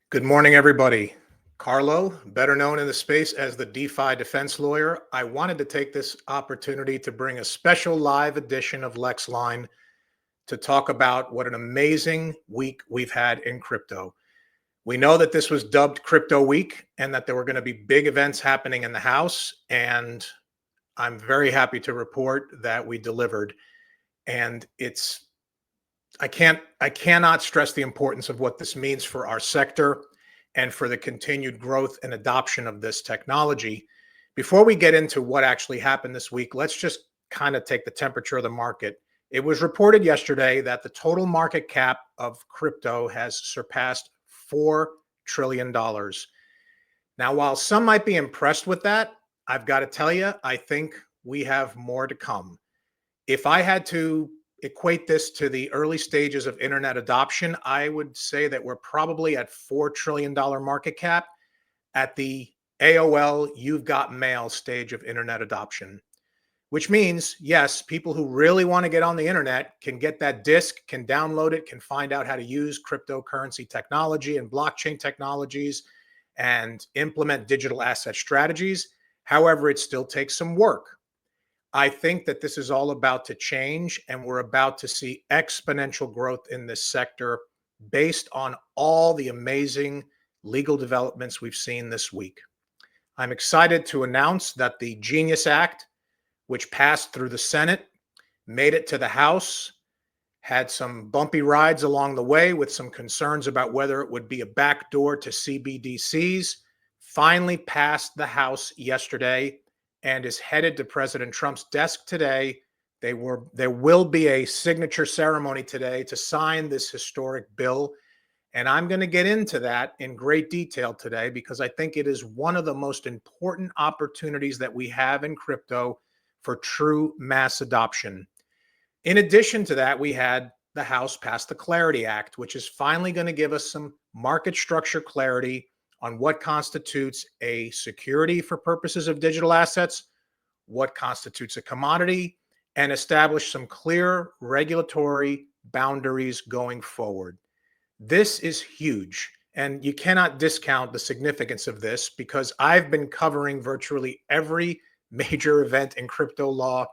Good morning, everybody. Carlo, better known in the space as the DeFi Defense Lawyer. I wanted to take this opportunity to bring a special live edition of Lexline to talk about what an amazing week we've had in crypto. We know that this was dubbed Crypto Week and that there were going to be big events happening in the house. And I'm very happy to report that we delivered. And I cannot stress the importance of what this means for our sector and for the continued growth and adoption of this technology. Before we get into what actually happened this week, let's just kind of take the temperature of the market. It was reported yesterday that the total market cap of crypto has surpassed $4 trillion. Now, while some might be impressed with that, I've got to tell you, I think we have more to come. If I had to equate this to the early stages of internet adoption, I would say that we're probably at $4 trillion market cap at the AOL You've Got Mail stage of internet adoption, which means, yes, people who really want to get on the internet can get that disk, can download it, can find out how to use cryptocurrency technology and blockchain technologies and implement digital asset strategies. However, it still takes some work. I think that this is all about to change, and we're about to see exponential growth in this sector based on all the amazing legal developments we've seen this week. I'm excited to announce that the Genius Act, which passed through the Senate, made it to the House, had some bumpy rides along the way with some concerns about whether it would be a backdoor to CBDCs, finally passed the House yesterday and is headed to President Trump's desk today. There will be a signature ceremony today to sign this historic bill. And I'm going to get into that in great detail today because I think it is one of the most important opportunities that we have in crypto for true mass adoption. In addition to that, we had the House pass the Clarity Act, which is finally going to give us some market structure clarity on what constitutes a security for purposes of digital assets, what constitutes a commodity, and establish some clear regulatory boundaries going forward. This is huge, and you cannot discount the significance of this because I've been covering virtually every major event in crypto law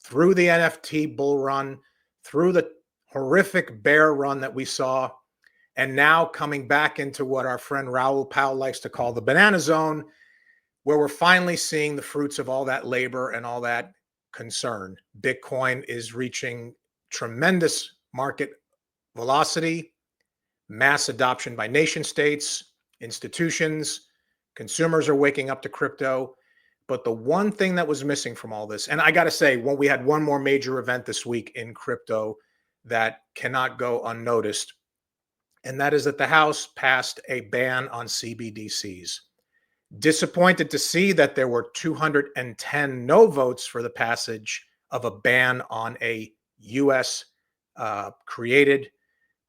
through the NFT bull run, through the horrific bear run that we saw, and now coming back into what our friend Raoul Pal likes to call the banana zone, where we're finally seeing the fruits of all that labor and all that concern. Bitcoin is reaching tremendous market velocity, mass adoption by nation states, institutions, consumers are waking up to crypto. But the one thing that was missing from all this, and I got to say, we had one more major event this week in crypto that cannot go unnoticed, and that is that the House passed a ban on CBDCs. Disappointed to see that there were 210 no votes for the passage of a ban on a U.S. created,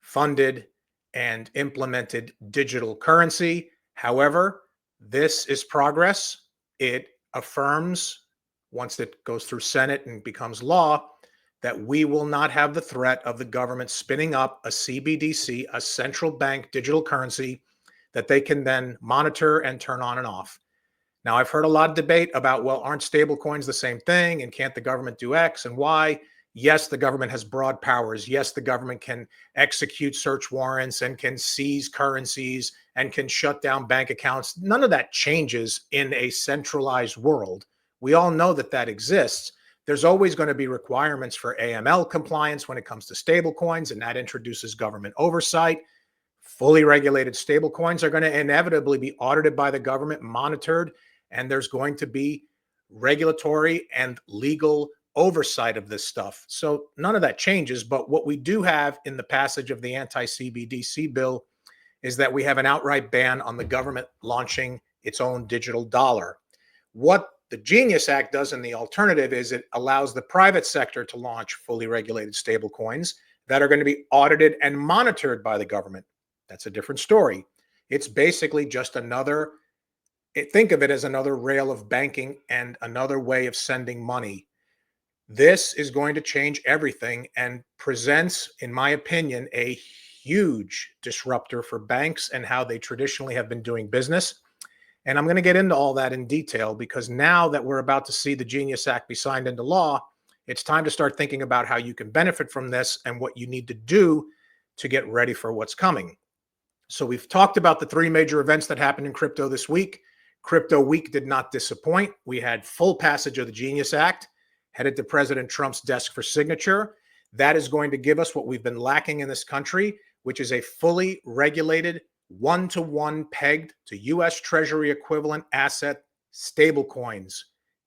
funded, and implemented digital currency. However, this is progress. It affirms, once it goes through Senate and becomes law, that we will not have the threat of the government spinning up a CBDC, a central bank digital currency, that they can then monitor and turn on and off. Now, I've heard a lot of debate about, well, aren't stablecoins the same thing? And can't the government do X and Y? Yes, the government has broad powers. Yes, the government can execute search warrants and can seize currencies and can shut down bank accounts. None of that changes in a centralized world. We all know that that exists. There's always going to be requirements for AML compliance when it comes to stablecoins, and that introduces government oversight. Fully regulated stablecoins are going to inevitably be audited by the government, monitored, and there's going to be regulatory and legal oversight of this stuff. So none of that changes. But what we do have in the passage of the anti-CBDC bill is that we have an outright ban on the government launching its own digital dollar. What the Genius Act does in the alternative is it allows the private sector to launch fully regulated stablecoins that are going to be audited and monitored by the government. That's a different story. It's basically just another, think of it as another rail of banking and another way of sending money. This is going to change everything and presents, in my opinion, a huge disruptor for banks and how they traditionally have been doing business. And I'm going to get into all that in detail because now that we're about to see the Genius Act be signed into law, it's time to start thinking about how you can benefit from this and what you need to do to get ready for what's coming. So we've talked about the three major events that happened in crypto this week. Crypto week did not disappoint. We had full passage of the Genius Act headed to President Trump's desk for signature. That is going to give us what we've been lacking in this country, which is a fully regulated, one-to-one pegged to US Treasury equivalent asset, stablecoins.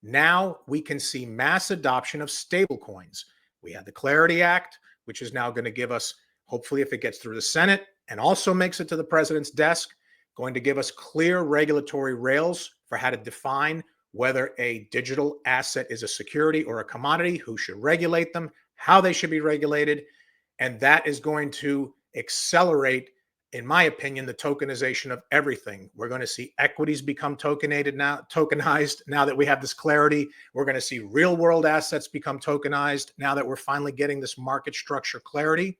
Now we can see mass adoption of stablecoins. We had the Clarity Act, which is now going to give us, hopefully if it gets through the Senate and also makes it to the president's desk, going to give us clear regulatory rails for how to define whether a digital asset is a security or a commodity, who should regulate them, how they should be regulated. And that is going to accelerate, in my opinion, the tokenization of everything. We're going to see equities become tokenized now that we have this clarity. We're going to see real world assets become tokenized now that we're finally getting this market structure clarity.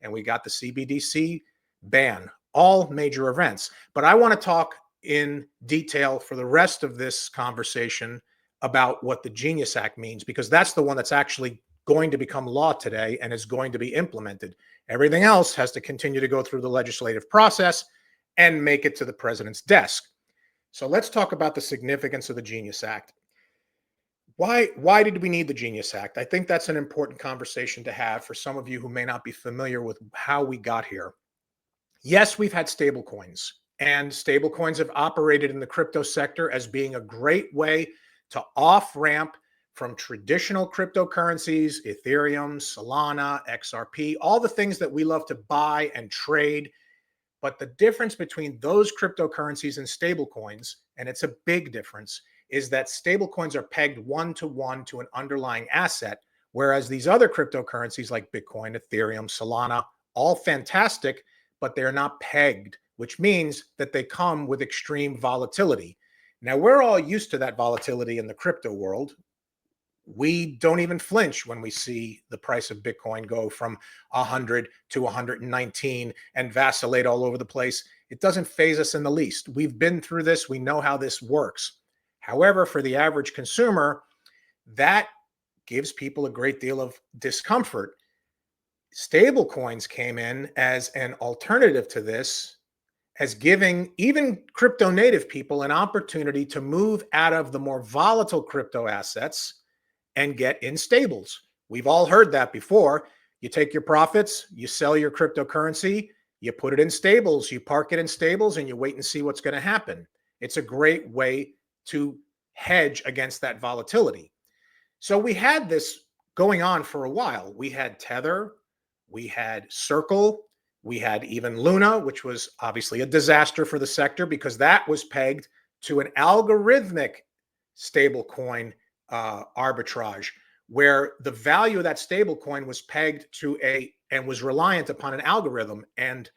And we got the CBDC ban, all major events. But I want to talk in detail for the rest of this conversation about what the Genius Act means, because that's the one that's actually going to become law today and is going to be implemented. Everything else has to continue to go through the legislative process and make it to the president's desk. So let's talk about the significance of the Genius Act. Why did we need the Genius Act? I think that's an important conversation to have for some of you who may not be familiar with how we got here. Yes, we've had stablecoins, and stablecoins have operated in the crypto sector as being a great way to off-ramp from traditional cryptocurrencies, Ethereum, Solana, XRP, all the things that we love to buy and trade. But the difference between those cryptocurrencies and stablecoins, and it's a big difference, is that stablecoins are pegged one-to-one to an underlying asset, whereas these other cryptocurrencies like Bitcoin, Ethereum, Solana, all fantastic, but they're not pegged, which means that they come with extreme volatility. Now, we're all used to that volatility in the crypto world. We don't even flinch when we see the price of Bitcoin go from 100 to 119 and vacillate all over the place. It doesn't faze us in the least. We've been through this. We know how this works. However, for the average consumer, that gives people a great deal of discomfort. Stablecoins came in as an alternative to this, as giving even crypto native people an opportunity to move out of the more volatile crypto assets and get in stables. We've all heard that before. You take your profits, you sell your cryptocurrency, you put it in stables, you park it in stables, and you wait and see what's going to happen. It's a great way to hedge against that volatility. So we had this going on for a while. We had Tether, we had Circle, we had even Luna, which was obviously a disaster for the sector because that was pegged to an algorithmic stablecoin arbitrage, where the value of that stablecoin was pegged to and was reliant upon an algorithm, and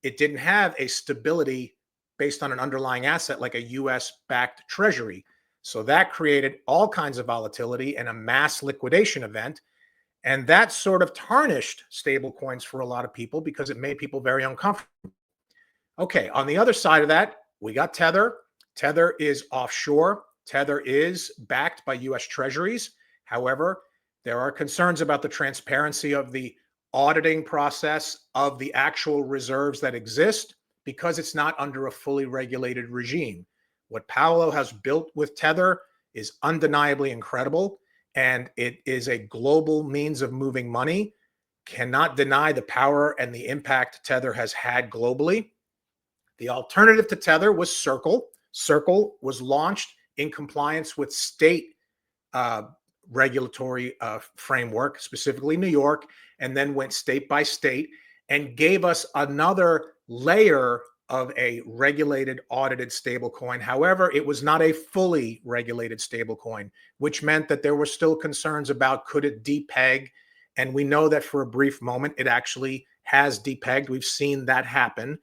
it didn't have a stability based on an underlying asset like a US-backed Treasury. So that created all kinds of volatility and a mass liquidation event. And that sort of tarnished stablecoins for a lot of people because it made people very uncomfortable. Okay, on the other side of that, we got Tether. Tether is offshore. Tether is backed by US treasuries. However, there are concerns about the transparency of the auditing process of the actual reserves that exist because it's not under a fully regulated regime. What Paolo has built with Tether is undeniably incredible, and it is a global means of moving money. Cannot deny the power and the impact Tether has had globally. The alternative to Tether was Circle. Circle was launched in compliance with state regulatory framework, specifically New York, and then went state by state and gave us another layer of a regulated, audited stablecoin. However, it was not a fully regulated stablecoin, which meant that there were still concerns about could it depeg, and we know that for a brief moment it actually has depegged. We've seen that happen.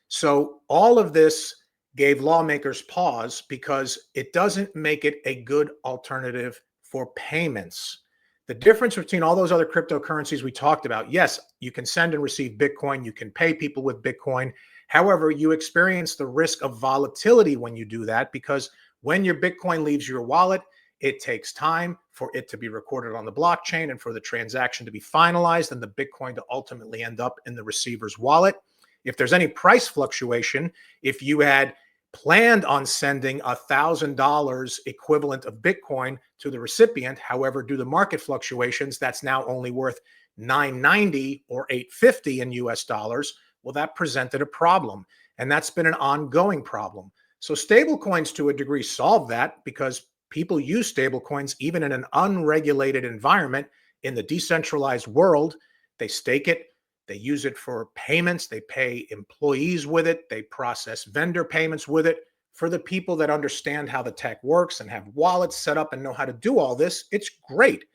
So all of this gave lawmakers pause because it doesn't make it a good alternative for payments. The difference between all those other cryptocurrencies we talked about, yes, you can send and receive Bitcoin, you can pay people with Bitcoin. However, you experience the risk of volatility when you do that, because when your Bitcoin leaves your wallet, it takes time for it to be recorded on the blockchain and for the transaction to be finalized and the Bitcoin to ultimately end up in the receiver's wallet. If there's any price fluctuation, if you had planned on sending $1,000 equivalent of Bitcoin to the recipient, however, due to market fluctuations, that's now only worth $990 or $850 in US dollars. Well, that presented a problem, and that's been an ongoing problem. So stablecoins to a degree solve that, because people use stablecoins even in an unregulated environment in the decentralized world. They stake it, they use it for payments, they pay employees with it, they process vendor payments with it. For the people that understand how the tech works and have wallets set up and know how to do all this, it's great.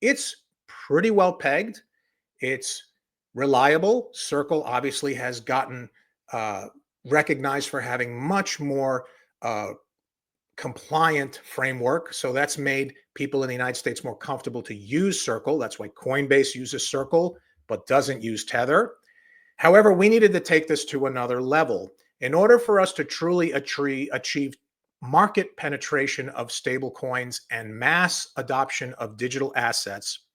It's pretty well pegged. It's reliable. Circle obviously has gotten recognized for having much more compliant framework. So that's made people in the United States more comfortable to use Circle. That's why Coinbase uses Circle, but doesn't use Tether. However, we needed to take this to another level. In order for us to truly achieve market penetration of stablecoins and mass adoption of digital assets,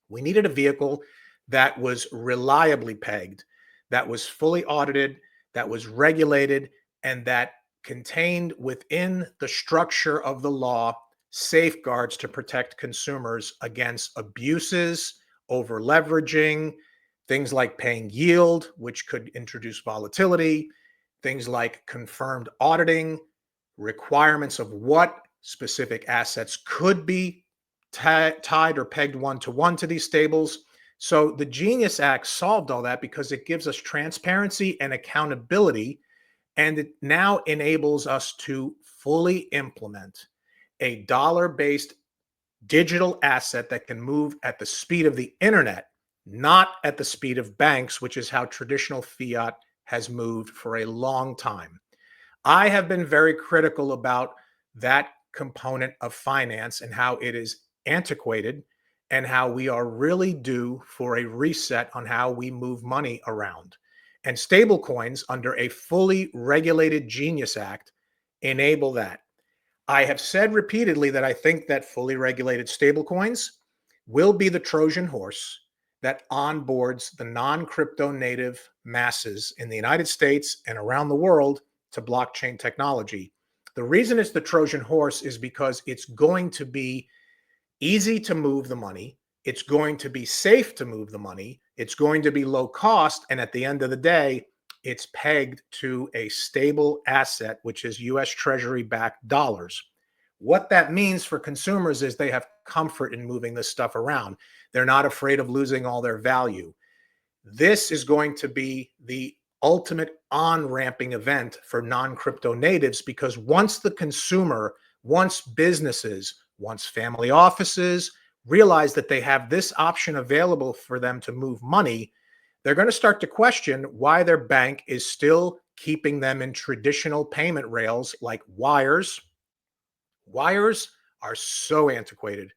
we needed a vehicle that was reliably pegged, that was fully audited, that was regulated, and that contained within the structure of the law safeguards to protect consumers against abuses, over leveraging, things like paying yield, which could introduce volatility, things like confirmed auditing, requirements of what specific assets could be tied or pegged one-to-one to these stables. So the Genius Act solved all that because it gives us transparency and accountability, and it now enables us to fully implement a dollar-based digital asset that can move at the speed of the internet, not at the speed of banks, which is how traditional fiat has moved for a long time. I have been very critical about that component of finance and how it is antiquated and how we are really due for a reset on how we move money around. And stablecoins under a fully regulated Genius Act enable that. I have said repeatedly that I think that fully regulated stablecoins will be the Trojan horse that onboards the non-crypto native masses in the United States and around the world to blockchain technology. The reason it's the Trojan horse is because it's going to be easy to move the money. It's going to be safe to move the money. It's going to be low cost. And at the end of the day, it's pegged to a stable asset, which is US Treasury backed dollars. What that means for consumers is they have comfort in moving this stuff around. They're not afraid of losing all their value. This is going to be the ultimate on-ramping event for non-crypto natives, because once the consumer, once businesses, once family offices realize that they have this option available for them to move money, they're going to start to question why their bank is still keeping them in traditional payment rails like wires. Wires are so antiquated.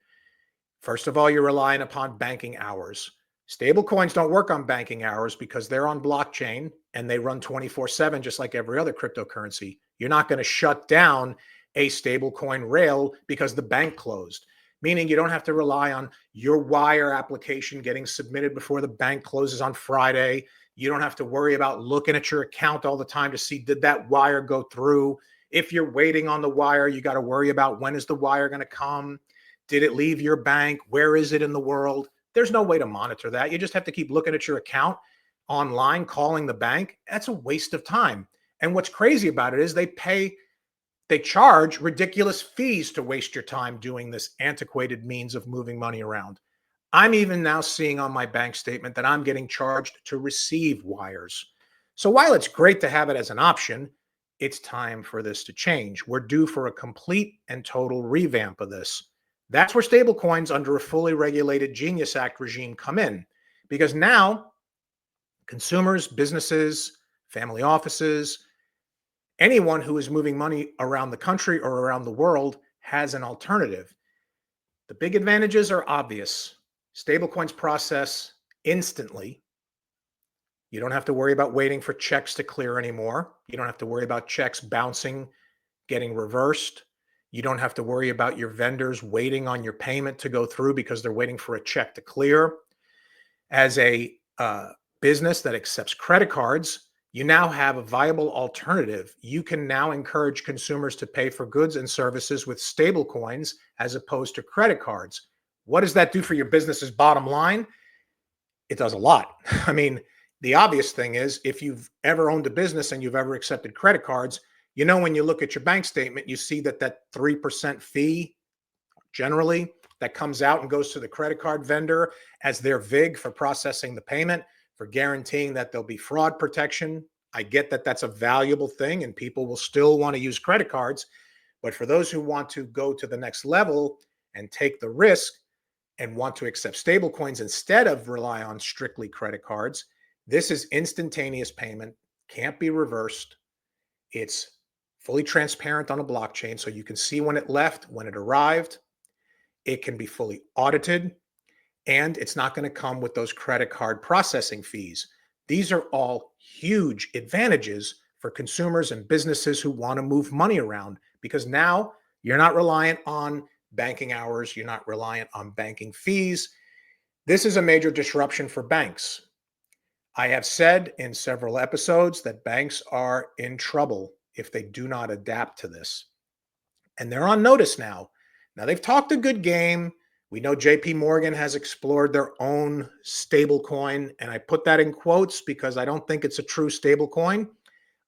First of all, you're relying upon banking hours. Stable coins don't work on banking hours because they're on blockchain and they run 24/7, just like every other cryptocurrency. You're not going to shut down a stable coin rail because the bank closed, meaning you don't have to rely on your wire application getting submitted before the bank closes on Friday. You don't have to worry about looking at your account all the time to see, did that wire go through? If you're waiting on the wire, you got to worry about, when is the wire going to come? Did it leave your bank? Where is it in the world? There's no way to monitor that. You just have to keep looking at your account online, calling the bank. That's a waste of time. And what's crazy about it is they charge ridiculous fees to waste your time doing this antiquated means of moving money around. I'm even now seeing on my bank statement that I'm getting charged to receive wires. So while it's great to have it as an option, it's time for this to change. We're due for a complete and total revamp of this. That's where stablecoins under a fully regulated Genius Act regime come in, because now consumers, businesses, family offices, anyone who is moving money around the country or around the world has an alternative. The big advantages are obvious. Stablecoins process instantly. You don't have to worry about waiting for checks to clear anymore. You don't have to worry about checks bouncing, getting reversed. You don't have to worry about your vendors waiting on your payment to go through because they're waiting for a check to clear. As a business that accepts credit cards, you now have a viable alternative. You can now encourage consumers to pay for goods and services with stable coins as opposed to credit cards. What does that do for your business's bottom line? It does a lot. I mean, the obvious thing is if you've ever owned a business and you've ever accepted credit cards, you know, when you look at your bank statement, you see that 3% fee generally that comes out and goes to the credit card vendor as their VIG for processing the payment, for guaranteeing that there'll be fraud protection. I get that that's a valuable thing and people will still want to use credit cards. But for those who want to go to the next level and take the risk and want to accept stable coins instead of rely on strictly credit cards, this is instantaneous payment, can't be reversed. It's fully transparent on a blockchain, so you can see when it left, when it arrived. It can be fully audited, and it's not going to come with those credit card processing fees. These are all huge advantages for consumers and businesses who want to move money around, because now you're not reliant on banking hours, you're not reliant on banking fees. This is a major disruption for banks. I have said in several episodes that banks are in trouble if they do not adapt to this. And they're on notice now. Now, they've talked a good game. We know JP Morgan has explored their own stable coin, and I put that in quotes because I don't think it's a true stable coin.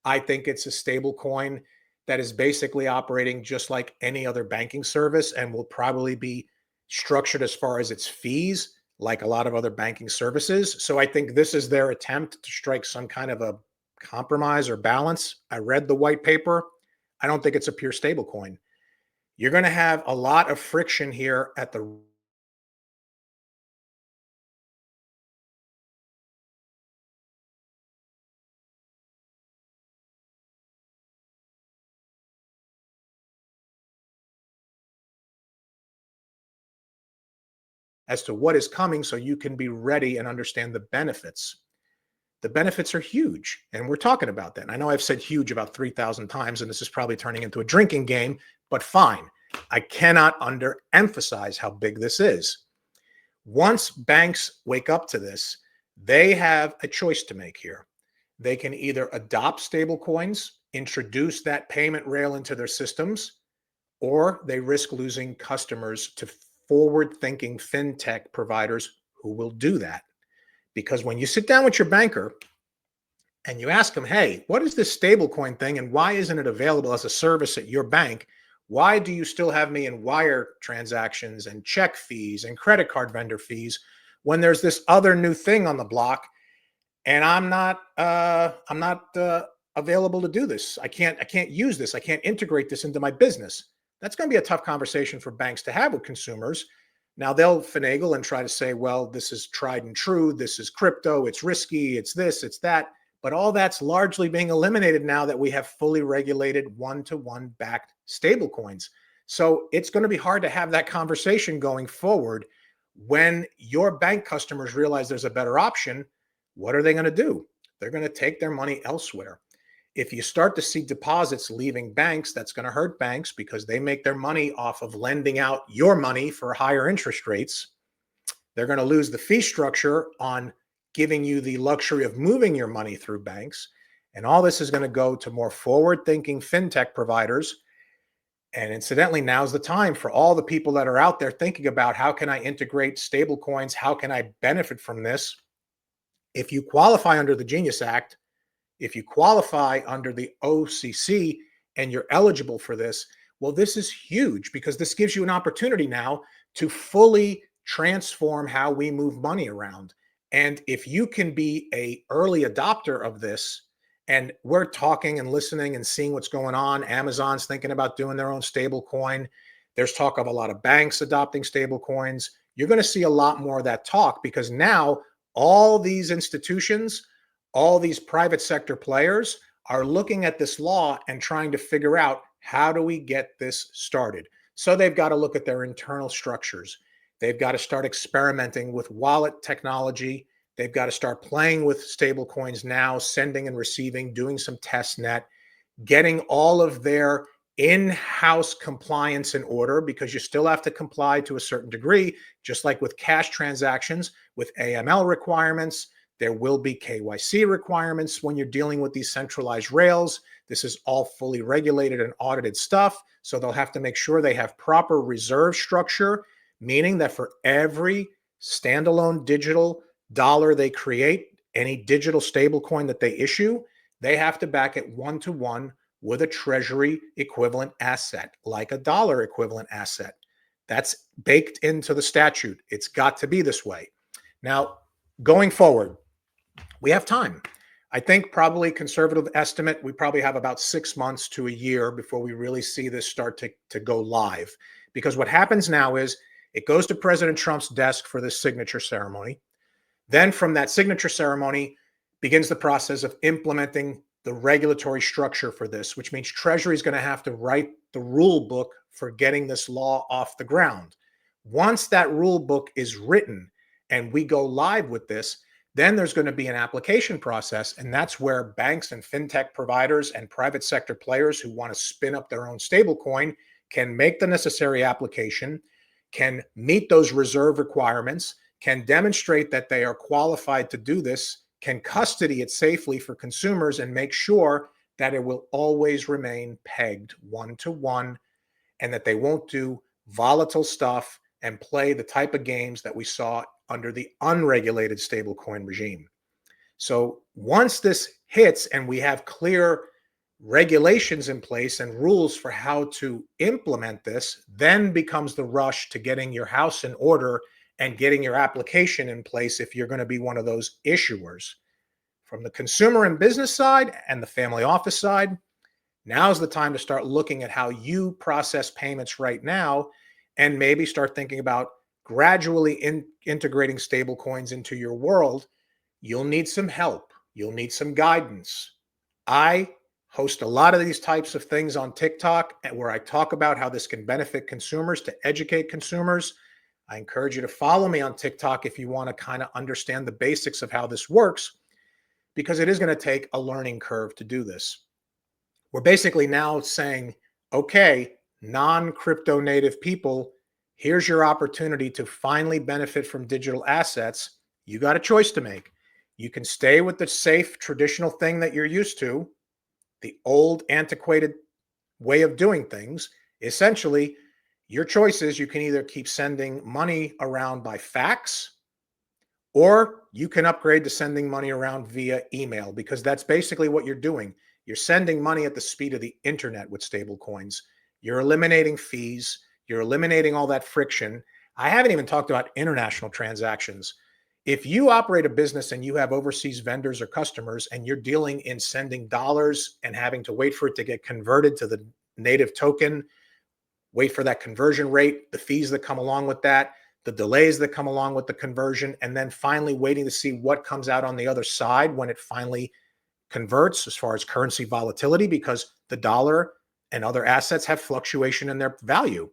I think it's a stable coin that is basically operating just like any other banking service and will probably be structured as far as its fees like a lot of other banking services. So I think this is their attempt to strike some kind of a compromise or balance. I read the white paper. I don't think it's a pure stable coin. You're going to have a lot of friction here at the as to what is coming so you can be ready and understand the benefits. The benefits are huge, and we're talking about that. And I know I've said huge about 3,000 times, and this is probably turning into a drinking game, but fine. I cannot underemphasize how big this is. Once banks wake up to this, they have a choice to make here. They can either adopt stable coins, introduce that payment rail into their systems, or they risk losing customers to forward-thinking fintech providers who will do that. Because when you sit down with your banker and you ask them, hey, what is this stablecoin thing and why isn't it available as a service at your bank? Why do you still have me in wire transactions and check fees and credit card vendor fees when there's this other new thing on the block and I'm not available to do this? I can't use this. I can't integrate this into my business. That's going to be a tough conversation for banks to have with consumers. Now, they'll finagle and try to say, well, this is tried and true. This is crypto. It's risky. It's this, it's that. But all that's largely being eliminated now that we have fully regulated one-to-one backed stablecoins. So it's going to be hard to have that conversation going forward. When your bank customers realize there's a better option, what are they going to do? They're going to take their money elsewhere. If you start to see deposits leaving banks, that's going to hurt banks because they make their money off of lending out your money for higher interest rates. They're going to lose the fee structure on giving you the luxury of moving your money through banks. And all this is going to go to more forward-thinking fintech providers. And incidentally, now's the time for all the people that are out there thinking about how can I integrate stable coins? How can I benefit from this? If you qualify under the Genius Act, if you qualify under the OCC and you're eligible for this, well, this is huge because this gives you an opportunity now to fully transform how we move money around. And if you can be an early adopter of this, and we're talking and listening and seeing what's going on, Amazon's thinking about doing their own stable coin. There's talk of a lot of banks adopting stable coins. You're going to see a lot more of that talk because now all these institutions, all these private sector players are looking at this law and trying to figure out how do we get this started. So they've got to look at their internal structures. They've got to start experimenting with wallet technology. They've got to start playing with stable coins now, sending and receiving, doing some test net, getting all of their in-house compliance in order, because you still have to comply to a certain degree, just like with cash transactions, with AML requirements. There will be KYC requirements when you're dealing with these centralized rails. This is all fully regulated and audited stuff. So they'll have to make sure they have proper reserve structure, meaning that for every standalone digital dollar they create, any digital stablecoin that they issue, they have to back it one-to-one with a Treasury equivalent asset, like a dollar equivalent asset. That's baked into the statute. It's got to be this way. Now, going forward, we have time. I think probably conservative estimate, we probably have about 6 months to a year before we really see this start to go live. Because what happens now is it goes to President Trump's desk for this signature ceremony. Then from that signature ceremony begins the process of implementing the regulatory structure for this, which means Treasury is going to have to write the rule book for getting this law off the ground. Once that rule book is written and we go live with this, then there's going to be an application process, and that's where banks and fintech providers and private sector players who want to spin up their own stablecoin can make the necessary application, can meet those reserve requirements, can demonstrate that they are qualified to do this, can custody it safely for consumers, and make sure that it will always remain pegged one-to-one, and that they won't do volatile stuff and play the type of games that we saw under the unregulated stablecoin regime. So once this hits and we have clear regulations in place and rules for how to implement this, then becomes the rush to getting your house in order and getting your application in place if you're going to be one of those issuers. From the consumer and business side and the family office side, now's the time to start looking at how you process payments right now, and maybe start thinking about gradually integrating stablecoins into your world. You'll need some help. You'll need some guidance. I host a lot of these types of things on TikTok, where I talk about how this can benefit consumers, to educate consumers. I encourage you to follow me on TikTok if you want to kind of understand the basics of how this works, because it is going to take a learning curve to do this. We're basically now saying, okay, non-crypto native people, here's your opportunity to finally benefit from digital assets. You got a choice to make. You can stay with the safe, traditional thing that you're used to, the old, antiquated way of doing things. Essentially, your choice is you can either keep sending money around by fax, or you can upgrade to sending money around via email, because that's basically what you're doing. You're sending money at the speed of the internet with stable coins. You're eliminating fees. You're eliminating all that friction. I haven't even talked about international transactions. If you operate a business and you have overseas vendors or customers, and you're dealing in sending dollars and having to wait for it to get converted to the native token, wait for that conversion rate, the fees that come along with that, the delays that come along with the conversion, and then finally waiting to see what comes out on the other side when it finally converts as far as currency volatility, because the dollar and other assets have fluctuation in their value.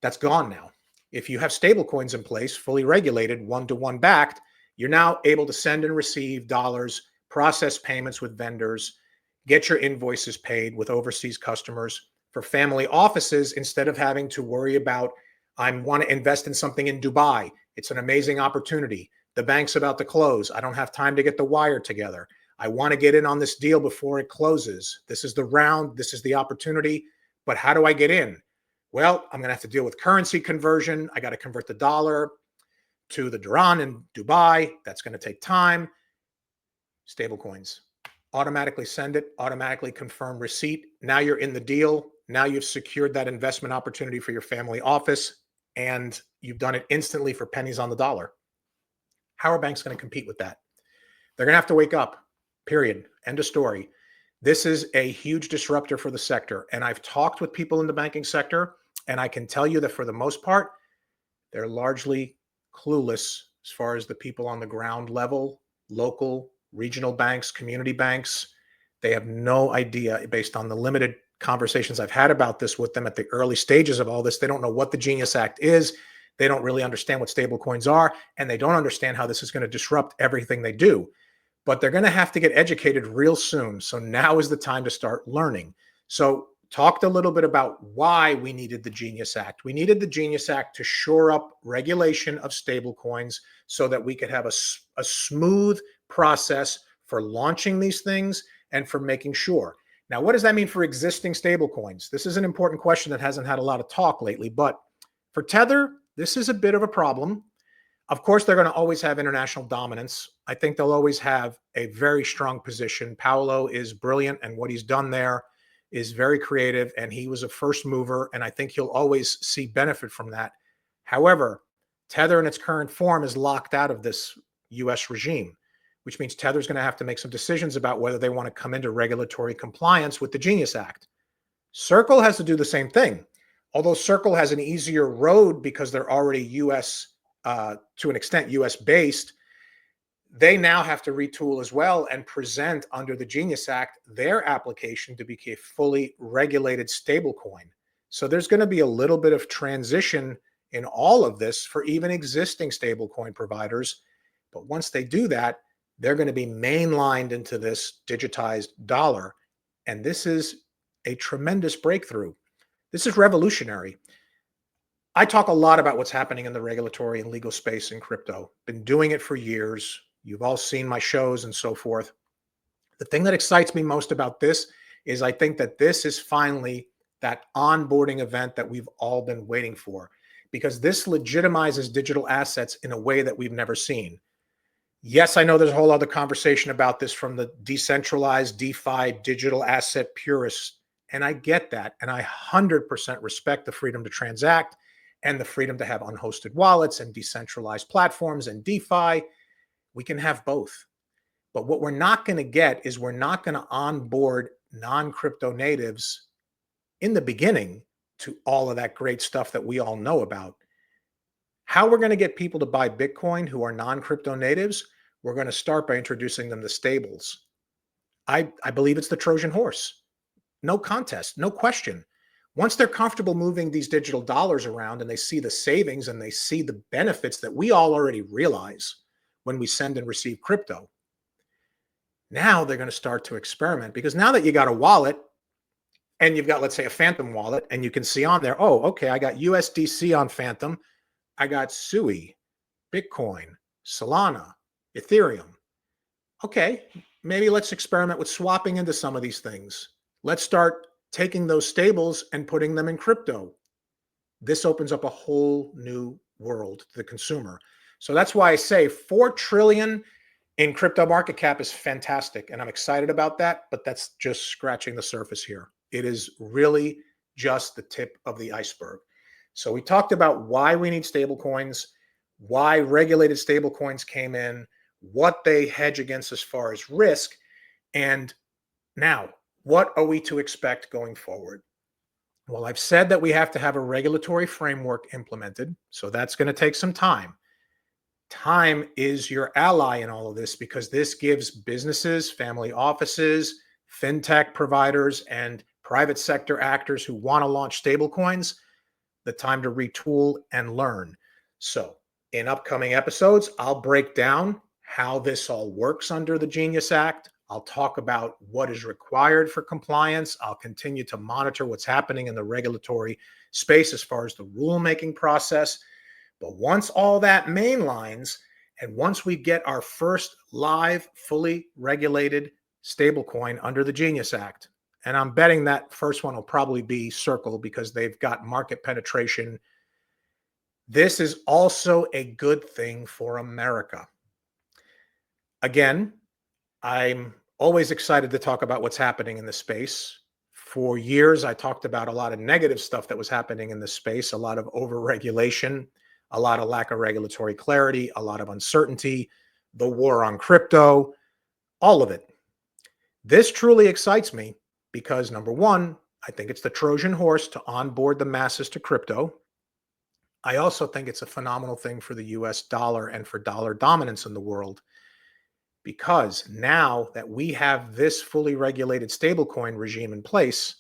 That's gone now. If you have stable coins in place, fully regulated, one-to-one backed, you're now able to send and receive dollars, process payments with vendors, get your invoices paid with overseas customers. For family offices, instead of having to worry about, I want to invest in something in Dubai, it's an amazing opportunity. The bank's about to close. I don't have time to get the wire together. I want to get in on this deal before it closes. This is the round. This is the opportunity. But how do I get in? Well, I'm going to have to deal with currency conversion. I got to convert the dollar to the dirham in Dubai. That's going to take time. Stable coins. Automatically send it, automatically confirm receipt. Now you're in the deal. Now you've secured that investment opportunity for your family office, and you've done it instantly for pennies on the dollar. How are banks going to compete with that? They're going to have to wake up, period. End of story. This is a huge disruptor for the sector. And I've talked with people in the banking sector, and I can tell you that for the most part, they're largely clueless as far as the people on the ground level, local, regional banks, community banks. They have no idea, based on the limited conversations I've had about this with them at the early stages of all this. They don't know what the Genius Act is. They don't really understand what stablecoins are, and they don't understand how this is going to disrupt everything they do. But they're going to have to get educated real soon. So now is the time to start learning. So talked a little bit about why we needed the Genius Act. We needed the Genius Act to shore up regulation of stablecoins so that we could have a smooth process for launching these things and for making sure. Now, what does that mean for existing stablecoins? This is an important question that hasn't had a lot of talk lately, but for Tether, this is a bit of a problem. Of course, they're going to always have international dominance. I think they'll always have a very strong position. Paolo is brilliant, and what he's done there is very creative, and he was a first mover, and I think he'll always see benefit from that. However, Tether in its current form is locked out of this US regime, which means Tether's going to have to make some decisions about whether they want to come into regulatory compliance with the Genius Act. Circle has to do the same thing, although Circle has an easier road because they're already US, to an extent, US based. They now have to retool as well and present under the Genius Act their application to be a fully regulated stablecoin. So there's going to be a little bit of transition in all of this for even existing stablecoin providers. But once they do that, they're going to be mainlined into this digitized dollar. And this is a tremendous breakthrough. This is revolutionary. I talk a lot about what's happening in the regulatory and legal space in crypto. Been doing it for years. You've all seen my shows and so forth. The thing that excites me most about this is I think that this is finally that onboarding event that we've all been waiting for, because this legitimizes digital assets in a way that we've never seen. Yes, I know there's a whole other conversation about this from the decentralized DeFi digital asset purists, and I get that, and I 100% respect the freedom to transact and the freedom to have unhosted wallets and decentralized platforms and DeFi. We can have both. But what we're not going to get is we're not going to onboard non-crypto natives in the beginning to all of that great stuff that we all know about. How we're going to get people to buy Bitcoin who are non-crypto natives, we're going to start by introducing them to stables. I believe it's the Trojan horse. No contest, no question. Once they're comfortable moving these digital dollars around and they see the savings and they see the benefits that we all already realize when we send and receive crypto, now they're going to start to experiment, because now that you got a wallet and you've got, let's say, a Phantom wallet, and you can see on there, oh, okay, I got USDC on Phantom, I got SUI, Bitcoin, Solana, Ethereum. Okay, maybe let's experiment with swapping into some of these things. Let's start taking those stables and putting them in crypto. This opens up a whole new world to the consumer. So that's why I say 4 trillion in crypto market cap is fantastic, and I'm excited about that, but that's just scratching the surface here. It is really just the tip of the iceberg. So we talked about why we need stablecoins, why regulated stablecoins came in, what they hedge against as far as risk, and now, what are we to expect going forward? Well, I've said that we have to have a regulatory framework implemented, so that's going to take some time. Time is your ally in all of this, because this gives businesses, family offices, fintech providers, and private sector actors who want to launch stablecoins the time to retool and learn. So in upcoming episodes, I'll break down how this all works under the Genius Act. I'll talk about what is required for compliance. I'll continue to monitor what's happening in the regulatory space as far as the rulemaking process. But once all that mainlines, and once we get our first live, fully regulated stablecoin under the Genius Act, and I'm betting that first one will probably be Circle because they've got market penetration, this is also a good thing for America. Again, I'm always excited to talk about what's happening in the space. For years, I talked about a lot of negative stuff that was happening in this space, a lot of overregulation, a lot of lack of regulatory clarity, a lot of uncertainty, the war on crypto, all of it. This truly excites me because, number one, I think it's the Trojan horse to onboard the masses to crypto. I also think it's a phenomenal thing for the US dollar and for dollar dominance in the world, because now that we have this fully regulated stablecoin regime in place,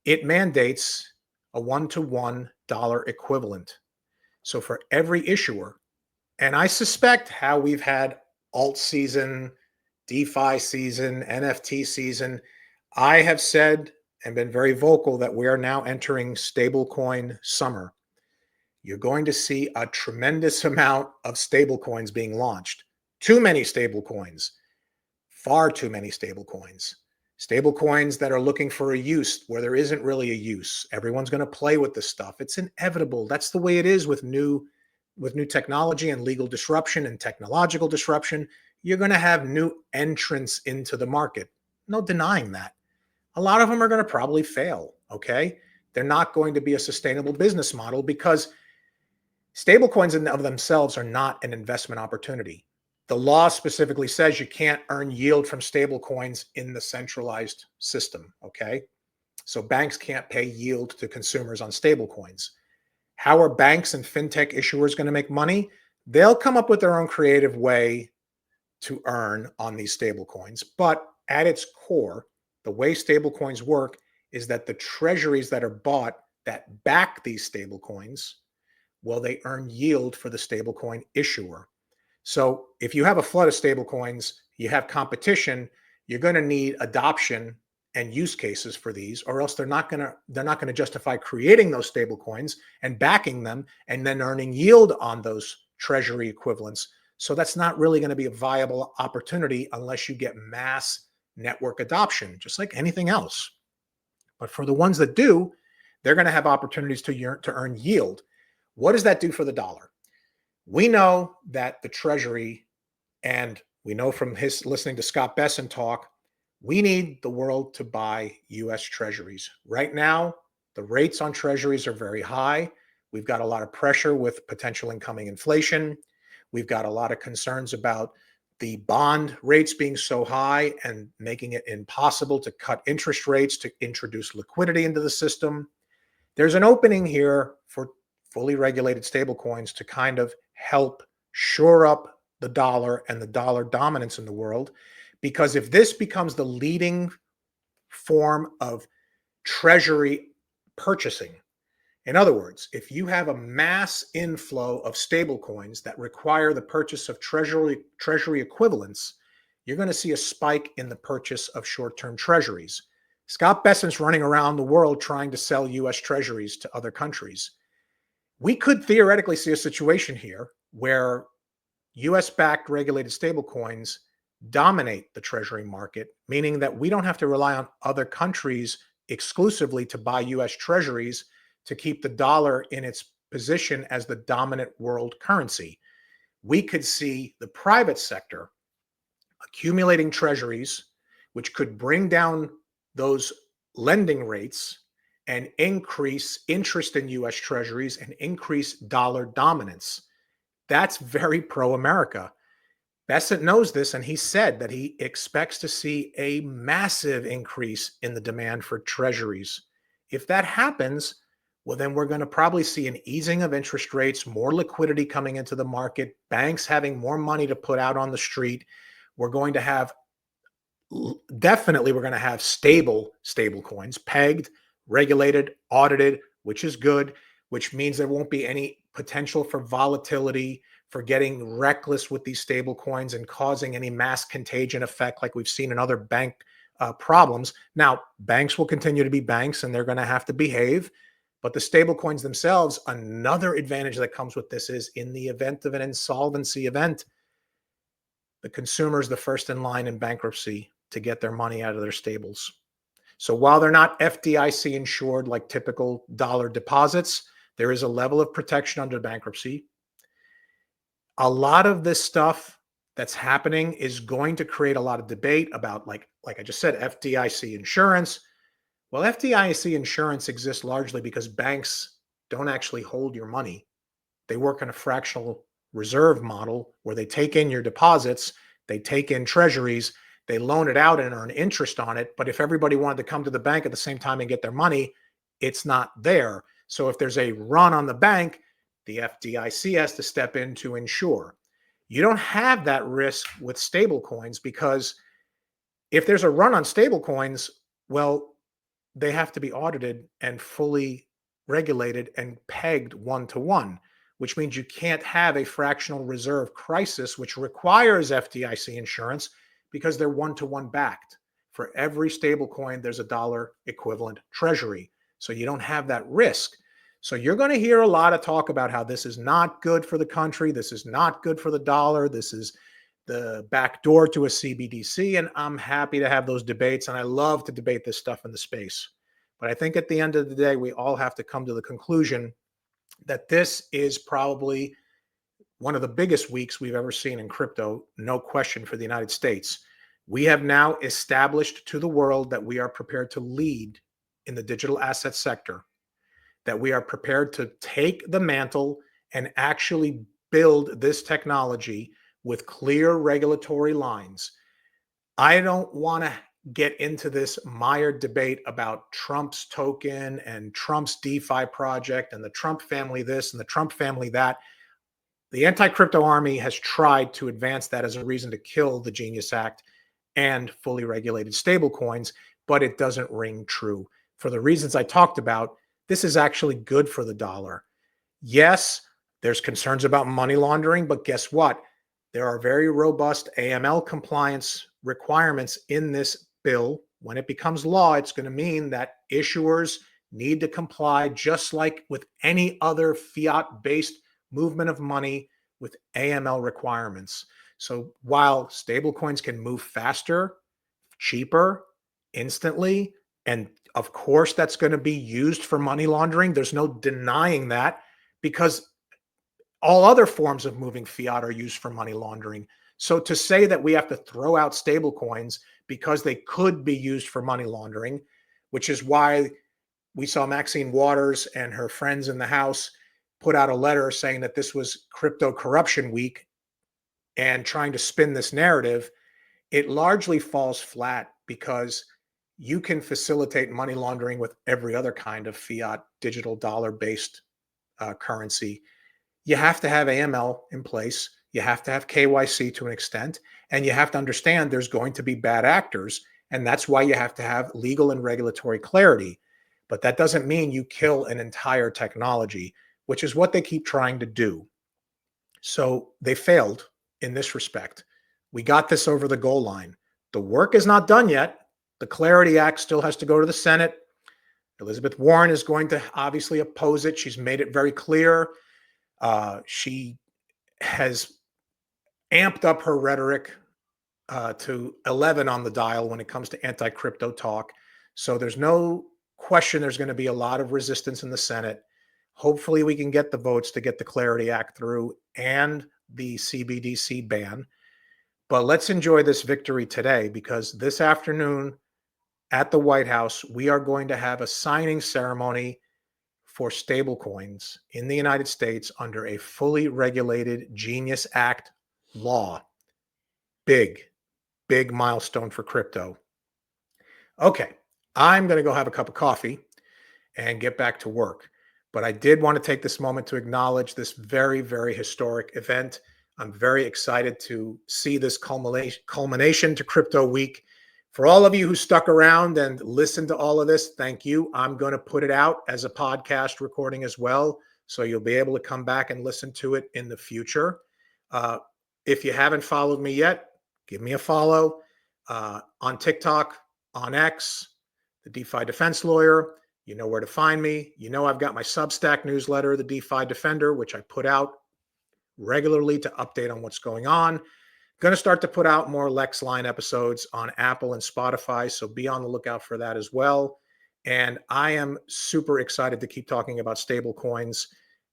it mandates a one-to-one dollar equivalent. So for every issuer, and I suspect how we've had alt season, DeFi season, NFT season, I have said and been very vocal that we are now entering Stablecoin Summer. You're going to see a tremendous amount of stablecoins being launched. Too many stablecoins, far too many stablecoins. Stablecoins that are looking for a use where there isn't really a use. Everyone's going to play with this stuff. It's inevitable. That's the way it is with new technology and legal disruption and technological disruption. You're going to have new entrants into the market. No denying that. A lot of them are going to probably fail, okay? They're not going to be a sustainable business model because stablecoins in of themselves are not an investment opportunity. The law specifically says you can't earn yield from stablecoins in the centralized system, okay? So banks can't pay yield to consumers on stablecoins. How are banks and fintech issuers going to make money? They'll come up with their own creative way to earn on these stablecoins. But at its core, the way stablecoins work is that the treasuries that are bought that back these stablecoins, well, they earn yield for the stablecoin issuer. So if you have a flood of stablecoins, you have competition, you're going to need adoption and use cases for these, or else they're not going to justify creating those stablecoins and backing them and then earning yield on those treasury equivalents. So that's not really going to be a viable opportunity unless you get mass network adoption, just like anything else. But for the ones that do, they're going to have opportunities to earn yield. What does that do for the dollar? We know that the Treasury, and we know from his listening to Scott Besson talk, we need the world to buy US Treasuries. Right now, the rates on Treasuries are very high. We've got a lot of pressure with potential incoming inflation. We've got a lot of concerns about the bond rates being so high and making it impossible to cut interest rates to introduce liquidity into the system. There's an opening here for fully regulated stablecoins to kind of help shore up the dollar and the dollar dominance in the world. Because if this becomes the leading form of treasury purchasing, in other words, if you have a mass inflow of stablecoins that require the purchase of treasury equivalents, you're going to see a spike in the purchase of short-term treasuries. Scott Besson's running around the world trying to sell US treasuries to other countries. We could theoretically see a situation here where US-backed regulated stablecoins dominate the treasury market, meaning that we don't have to rely on other countries exclusively to buy US treasuries to keep the dollar in its position as the dominant world currency. We could see the private sector accumulating treasuries, which could bring down those lending rates and increase interest in US treasuries and increase dollar dominance. That's very pro-America. Besson knows this, and he said that he expects to see a massive increase in the demand for treasuries. If that happens, well, then we're going to probably see an easing of interest rates, more liquidity coming into the market, banks having more money to put out on the street. We're going to have, definitely we're going to have stable coins, pegged, regulated, audited, which is good, which means there won't be any potential for volatility, for getting reckless with these stable coins and causing any mass contagion effect like we've seen in other bank problems. Now, banks will continue to be banks and they're going to have to behave. But the stable coins themselves, another advantage that comes with this is in the event of an insolvency event, the consumer is the first in line in bankruptcy to get their money out of their stables. So while they're not FDIC insured like typical dollar deposits, there is a level of protection under bankruptcy. A lot of this stuff that's happening is going to create a lot of debate about, like I just said, FDIC insurance. Well, FDIC insurance exists largely because banks don't actually hold your money. They work in a fractional reserve model where they take in your deposits, they take in treasuries, they loan it out and earn interest on it. But if everybody wanted to come to the bank at the same time and get their money, it's not there. So if there's a run on the bank, the FDIC has to step in to insure. You don't have that risk with stable coins because if there's a run on stable coins, well, they have to be audited and fully regulated and pegged 1-to-1, which means you can't have a fractional reserve crisis, which requires FDIC insurance because they're 1-to-1 backed. For every stable coin, there's a dollar equivalent treasury. So you don't have that risk. So you're going to hear a lot of talk about how this is not good for the country. This is not good for the dollar. This is the back door to a CBDC. And I'm happy to have those debates. And I love to debate this stuff in the space. But I think at the end of the day, we all have to come to the conclusion that this is probably one of the biggest weeks we've ever seen in crypto, no question, for the United States. We have now established to the world that we are prepared to lead in the digital asset sector, that we are prepared to take the mantle and actually build this technology with clear regulatory lines. I don't want to get into this mired debate about Trump's token and Trump's DeFi project and the Trump family this and the Trump family that. The anti-crypto army has tried to advance that as a reason to kill the Genius Act and fully regulated stablecoins, but it doesn't ring true. For the reasons I talked about, this is actually good for the dollar. Yes, there's concerns about money laundering, but guess what? There are very robust AML compliance requirements in this bill. When it becomes law, it's going to mean that issuers need to comply, just like with any other fiat-based movement of money, with AML requirements. So while stablecoins can move faster, cheaper, instantly, and of course that's going to be used for money laundering, there's no denying that, because all other forms of moving fiat are used for money laundering. So to say that we have to throw out stablecoins because they could be used for money laundering, which is why we saw Maxine Waters and her friends in the House put out a letter saying that this was crypto corruption week and trying to spin this narrative, it largely falls flat, because you can facilitate money laundering with every other kind of fiat digital dollar-based currency. You have to have AML in place. You have to have KYC to an extent, and you have to understand there's going to be bad actors. And that's why you have to have legal and regulatory clarity. But that doesn't mean you kill an entire technology, which is what they keep trying to do. So they failed in this respect. We got this over the goal line. The work is not done yet. The Clarity Act still has to go to the Senate. Elizabeth Warren is going to obviously oppose it. She's made it very clear. She has amped up her rhetoric to 11 on the dial when it comes to anti-crypto talk. So there's no question there's going to be a lot of resistance in the Senate. Hopefully we can get the votes to get the Clarity Act through and the CBDC ban. But let's enjoy this victory today, because this afternoon at the White House, we are going to have a signing ceremony for stablecoins in the United States under a fully regulated Genius Act law. Big, big milestone for crypto. Okay, I'm going to go have a cup of coffee and get back to work. But I did want to take this moment to acknowledge this very, very historic event. I'm very excited to see this culmination to Crypto Week. For all of you who stuck around and listened to all of this, thank you. I'm going to put it out as a podcast recording as well, so you'll be able to come back and listen to it in the future. If you haven't followed me yet, give me a follow on TikTok, on X, the DeFi Defense Lawyer. You know where to find me. You know I've got my Substack newsletter, the DeFi Defender, which I put out regularly to update on what's going on. Going to start to put out more Lexline episodes on Apple and Spotify, so be on the lookout for that as well. And I am super excited to keep talking about stable coins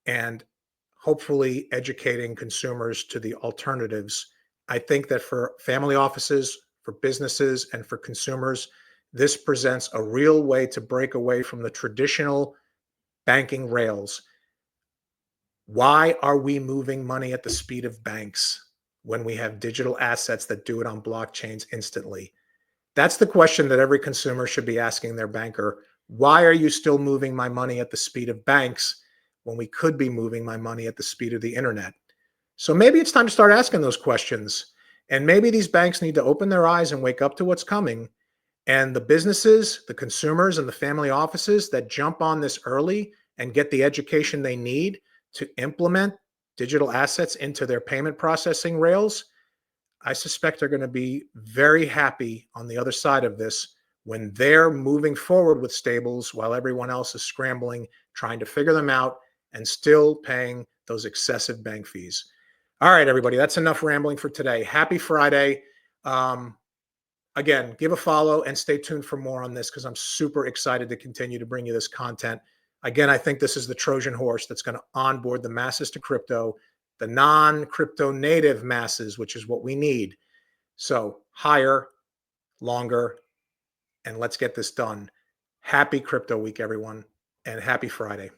and hopefully educating consumers to the alternatives. I think that for family offices, for businesses, and for consumers, this presents a real way to break away from the traditional banking rails. Why are we moving money at the speed of banks when we have digital assets that do it on blockchains instantly? That's the question that every consumer should be asking their banker. Why are you still moving my money at the speed of banks when we could be moving my money at the speed of the internet? So maybe it's time to start asking those questions. And maybe these banks need to open their eyes and wake up to what's coming And the businesses, the consumers, and the family offices that jump on this early and get the education they need to implement digital assets into their payment processing rails, I suspect are going to be very happy on the other side of this when they're moving forward with stables while everyone else is scrambling, trying to figure them out and still paying those excessive bank fees. All right, everybody, that's enough rambling for today. Happy Friday. Again, give a follow and stay tuned for more on this because I'm super excited to continue to bring you this content. Again, I think this is the Trojan horse that's going to onboard the masses to crypto, the non-crypto native masses, which is what we need. So higher, longer, and let's get this done. Happy Crypto Week, everyone, and happy Friday.